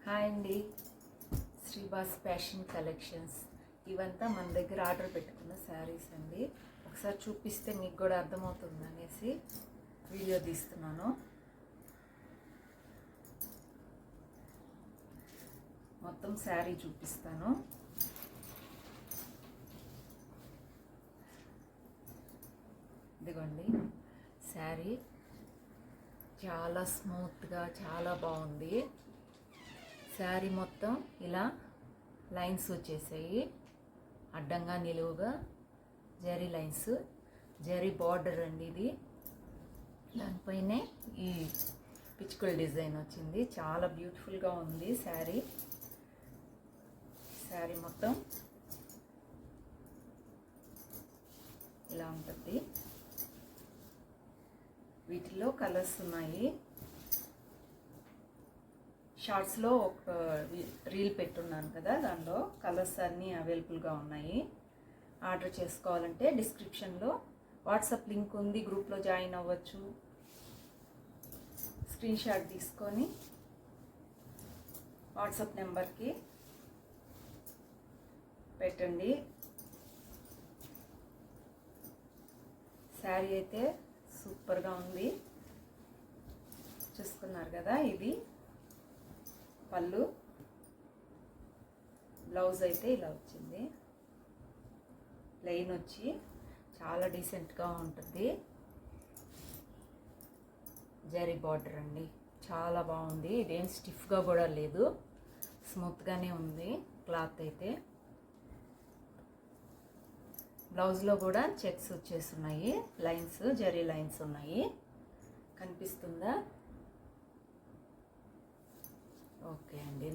Hi అండి, శ్రీబాస్ fashion collections. ఇవంతా మన దగ్గర ఆర్డర్ పెట్టుకున్న శారీస్ అండి. ఒకసారి చూపిస్తే మీకు కూడా అర్థమవుతుంది అనేసి వీడియో తీస్తున్నాను. మొత్తం శారీ చూపిస్తాను. ఇదిగోండి శారీ, చాలా స్మూత్గా చాలా బాగుంది. శారీ మొత్తం ఇలా లైన్స్ వచ్చేసాయి, అడ్డంగా నిలువుగా జరీ లైన్స్, జరీ బార్డర్ అండి ఇది. దానిపైనే ఈ పిచ్చుకల డిజైన్ వచ్చింది. చాలా బ్యూటిఫుల్గా ఉంది శారీ. శారీ మొత్తం ఇలా ఉంటుంది. వీటిలో కలర్స్ ఉన్నాయి. షార్ట్స్లో ఒక రీల్ పెట్టున్నాను కదా, దానిలో కలర్స్ అన్నీ అవైలబుల్గా ఉన్నాయి. ఆర్డర్ చేసుకోవాలంటే డిస్క్రిప్షన్లో వాట్సాప్ లింక్ ఉంది, గ్రూప్లో జాయిన్ అవ్వచ్చు. స్క్రీన్ షాట్ తీసుకొని వాట్సాప్ నెంబర్కి పెట్టండి. శారీ అయితే సూపర్గా ఉంది, చూసుకున్నారు కదా. ఇది పళ్ళు, బ్లౌజ్ అయితే ఇలా వచ్చింది. ప్లెయిన్ వచ్చి చాలా డీసెంట్గా ఉంటుంది. జరీ బార్డర్ అండి, చాలా బాగుంది. ఇదేం స్టిఫ్గా కూడా లేదు, స్మూత్గానే ఉంది క్లాత్ అయితే. బ్లౌజ్లో కూడా చెక్స్ వచ్చేస్తున్నాయి, లైన్స్, జరీ లైన్స్ ఉన్నాయి. కనిపిస్తుందా? ఓకే అండి.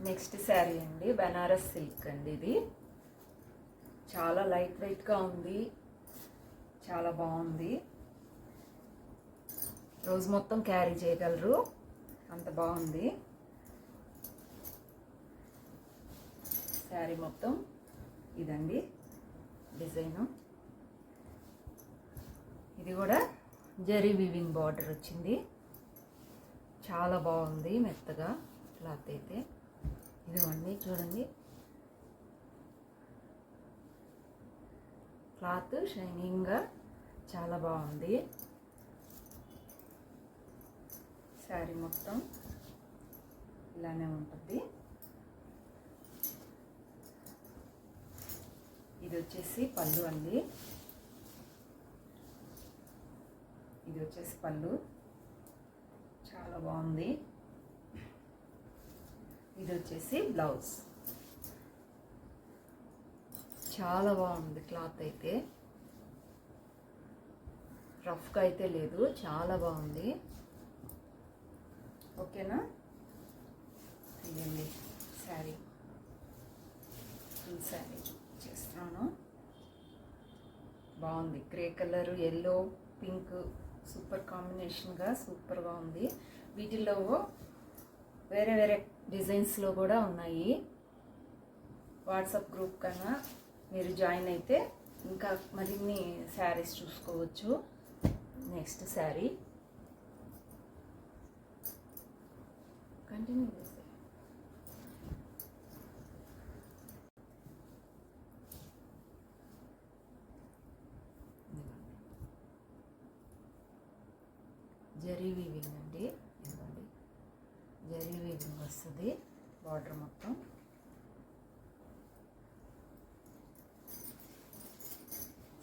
నెక్స్ట్ శారీ అండి, బనారస్ సిల్క్ అండి. ఇది చాలా లైట్ వెయిట్గా ఉంది, చాలా బాగుంది. రోజు మొత్తం క్యారీ చేయగలరు, అంత బాగుంది. శారీ మొత్తం ఇదండి డిజైను. ఇది కూడా జరీ వీవింగ్ బార్డర్ వచ్చింది. చాలా బాగుంది, మెత్తగా క్లాత్ అయితే. ఇదిగోండి చూడండి, క్లాత్ షైనింగ్గా చాలా బాగుంది. శారీ మొత్తం ఇలానే ఉంటుంది. ఇది వచ్చేసి పళ్ళు అండి. ఇది వచ్చేసి పళ్ళు, చాలా బాగుంది. ఇది వచ్చేసి బ్లౌజ్. చాలా బాగుంది క్లాత్ అయితే, రఫ్గా అయితే లేదు, చాలా బాగుంది. ఓకేనా? ఇదండి శారీ, ఫుల్ శారీ చేస్తున్నాను. బాగుంది. Grey colour, yellow, pink super కాంబినేషన్గా సూపర్గా ఉంది. వీటిల్లో వేరే వేరే డిజైన్స్లో కూడా ఉన్నాయి. వాట్సాప్ గ్రూప్ కన్నా మీరు జాయిన్ అయితే ఇంకా మరిన్ని శారీస్ చూసుకోవచ్చు. నెక్స్ట్ శారీ కంటిన్యూ చేస్తే జరీ వీవింగ్ అండి. ఇదిగోండి జరీ వీవింగ్ వస్తుంది, బార్డర్ మొత్తం.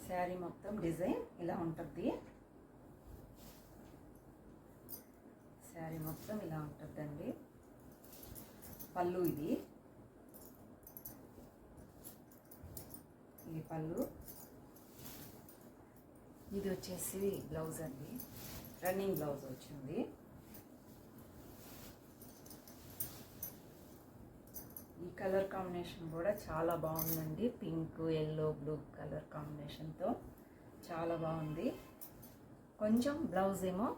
శారీ మొత్తం డిజైన్ ఇలా ఉంటుంది. శారీ మొత్తం ఇలా ఉంటుందండి. పళ్ళు, ఇది పళ్ళు. ఇది వచ్చేసి బ్లౌజ్ అండి, రన్నింగ్ బ్లౌజ్ వచ్చింది. ఈ కలర్ కాంబినేషన్ కూడా చాలా బాగుందండి. పింక్, ఎల్లో, బ్లూ కలర్ కాంబినేషన్తో చాలా బాగుంది. కొంచెం బ్లౌజ్ ఏమో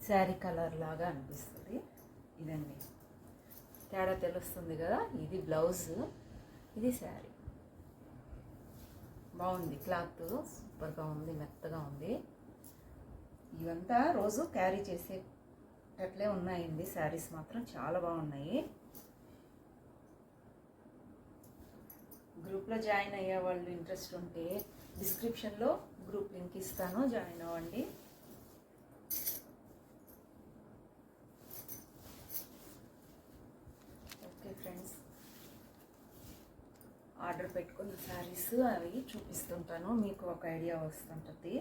శారీ కలర్ లాగా అనిపిస్తుంది. ఇదండి తేడా తెలుస్తుంది కదా. ఇది బ్లౌజ్, ఇది శారీ. బాగుంది, క్లాత్ సూపర్గా ఉంది, మెత్తగా ఉంది. ఇవంతా రోజు క్యారీ చేసేటట్లే ఉన్నాయండి. శారీస్ మాత్రం చాలా బాగున్నాయి. గ్రూప్లో జాయిన్ అయ్యే వాళ్ళు ఇంట్రెస్ట్ ఉంటే డిస్క్రిప్షన్లో గ్రూప్ లింక్ ఇస్తాను, జాయిన్ అవ్వండి. ఓకే ఫ్రెండ్స్, ఆర్డర్ పెట్టుకున్న శారీస్ అవి చూపిస్తుంటాను, మీకు ఒక ఐడియా వస్తుంటుంది.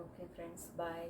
Okay friends, bye.